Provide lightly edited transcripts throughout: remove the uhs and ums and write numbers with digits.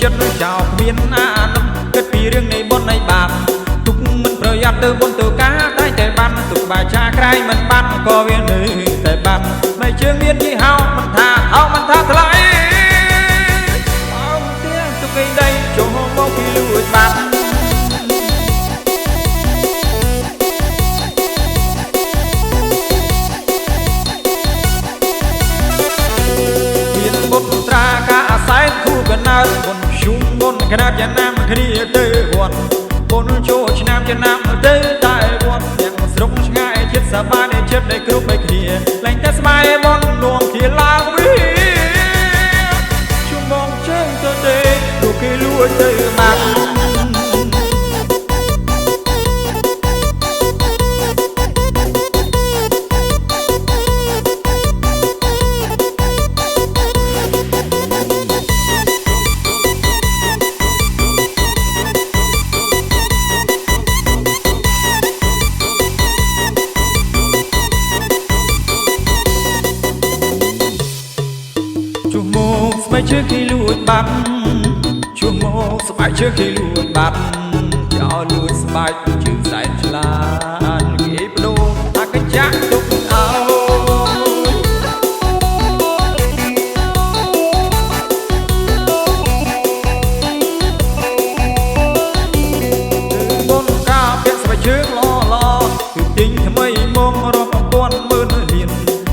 ចិត្តចោលគ្មានអាណិតគិតពីរឿងនៃបុណ្យនៃបាបទុកមិនប្រយ័ត្នទៅបុណ្យទៅការតែតែបានទុកបាយឆាក្រៃមិនបានក៏វានៅតែបានមិនជើងមានយីហោមិនថាហោមិនថាថ្លៃអោទៀតទុកឯដីចូលមកពីលួចបាត់មានបុត្រត្រាការអាស្រ័យគូកណើតបុណ្យជុំបុណ្យក្រាបយ៉ាងណាមគ្នាទៅវត្តបុណ្យចូលឆ្នាំចំណាំទៅតែវត្តទាំងស្រុកឆ្ងាយចិត្តសប្បាយនៃចិត្តដែលគ្រប់បីគ្នាលែងតែស្បែកបុណ្យនួងគ្នាឡើងវិញជុំបងជើងទៅទេទូគេលួចទៅបាត់ជួមកស្បែកជើងគេលួចបាត់ជួមកស្បែកជើងគេលួចបាត់ចោលលួចស្បែកជើងសែនឆ្លាតគេបដូរថាកញ្ចាក់ទុកឲ្យបុណ្យការពាក់ស្បែកជើងល្អគឺទិញថ្មីមករក10,000លាន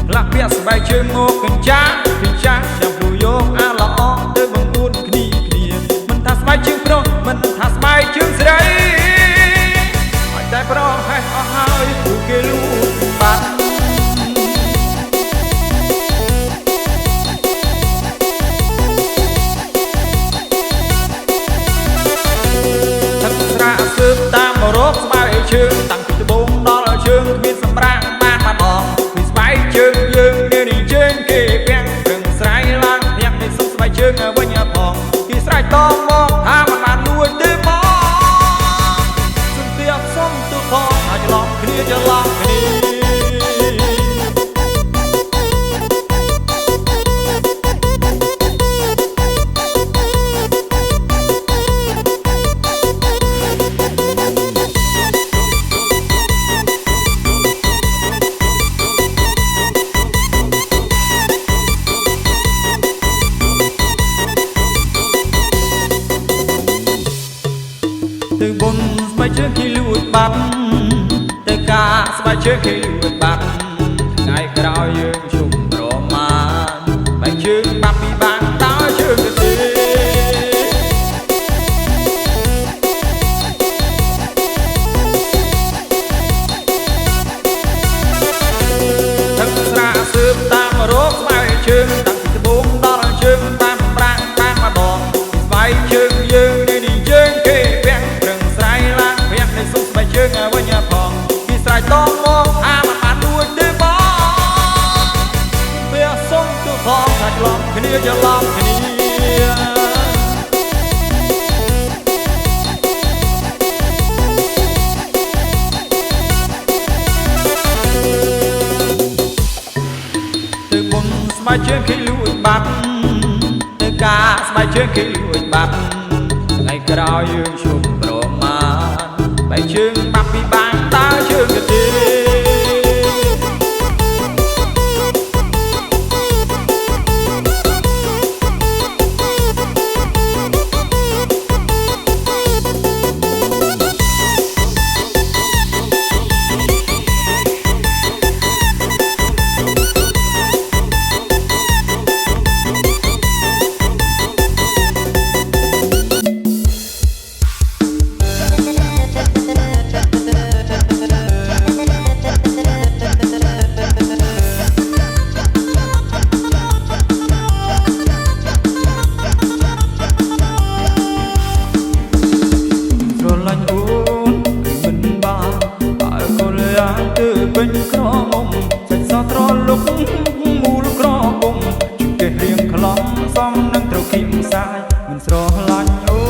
ផ្លាក់ពាក់ស្បែកជើងមកកញ្ចាក់ចាំយកអាល្អទៅបង្អួតគ្នាមិនថាស្បែកជើងប្រុសមិនថាស្បែកជើងស្រីឲ្យតែប្រហែសអស់ហើយពួកគេលួចបាត់ទឹកស្រាសើបតាមរកស្បែកជើងតាំងពីត្បូងដល់ជើងគ្មានសម្រាកបានម្ដងពីស្បែកជើងយើងនេះជើងគេពាំងព្រឹងស្រ័យឡើងស្បែកជើងវិញផងគេស្រែកតមកថាមិនបានលួចទេមកសុំទៀតសុំទូផងឲ្យច្រឡំគ្នាច្រឡំគ្នាទៅបុណ្យស្បែកជើងគេលួចបាត់ទៅការស្បែកជើងគេលួចបាត់ថ្ងៃក្រោយយើងជុំប្រមាណស្បែកជើងបាត់ពីបានដល់ជើងទៅទេទឹកស្រាសើបតាមរកស្បែកជើងតាំងពីត្បូងដល់ជើងបានប្រាក់បានម្ដងស្បែកជើងយើងនេះជើងគេជើងវិញផងគេស្រែកតមកថាមិនបានលួចទេបងវាសុំទូផងថាច្រឡំគ្នាច្រឡំគ្នាទៅបុណ្យស្បែកជើងគេលួចបាត់ទៅការស្បែកជើងគេលួចបាត់ថ្ងៃក្រោយយើងជុំប្រមាណស្បែកជើងបាត់ពីបានតើជើងទៅទេពេញក្រមុំសាច់សត្រលុកមូលក្រពុំជុំគេរៀងខ្លំសំនឹងត្រូវគីមសាយមិនស្រឡាញ់អូ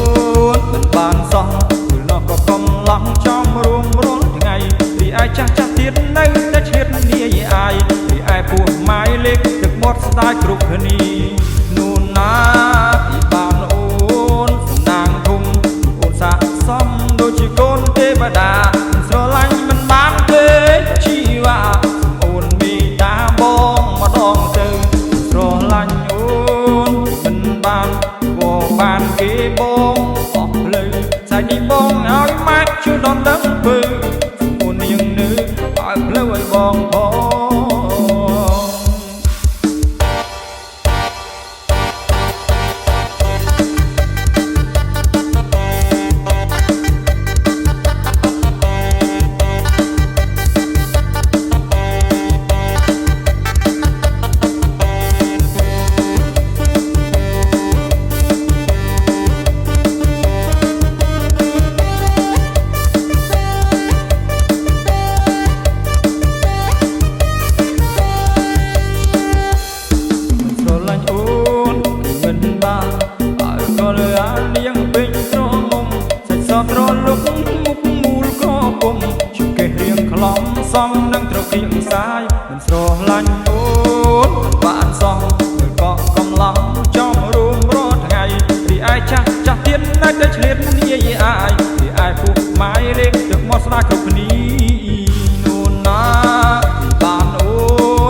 នមិនបានសោះគឺណោះក៏កំឡោះចំរួមរាល់ថ្ងៃពីឯចាស់ចាស់ទៀតនៅតែឈៀតនាយអាយពីឯពោះម៉ាយលេខទឹកមាត់ស្ដាយគ្រប់គ្នានួនណាពីបានអូន ក៏បានគេបងអស់ភ្លឺសាច់នេះបងឲ្យម៉ែជួយដល់ដឹងពើមុននាងនៅឲ្យផ្លូវឲ្យបងផងត្រលុកមុខមូលក៏ពុំជុកេះរៀងខ្លំសំនឹងត្រកៀងសាយមិនស្រឡាញ់អូនមិនបានសងមើលក៏កំឡោះចំរួមរត់ថ្ងៃរីឯចាស់ចាស់ទៀតនៅតែឆ្លៀតនាយអាយរីឯពួកម៉ាយលេខទឹកមកស្ដាយគ្រប់គ្នានូនណាបានអូ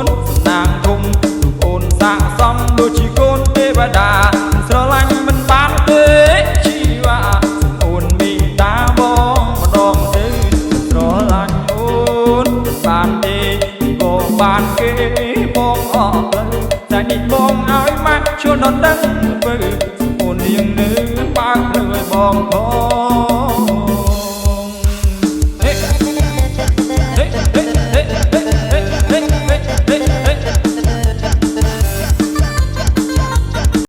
នសំណាងធំអូនសាកសមដូចជាកូនទេវតាស្រឡាញ់មិនបានទេជីវ៉ាបានទេក៏បានគេបងអស់ផ្លូវតែនេះបងឲ្យម៉ាក់ជួនដល់ដឹងពើអូននាងនៅបើកផ្លូវឲ្យបងផង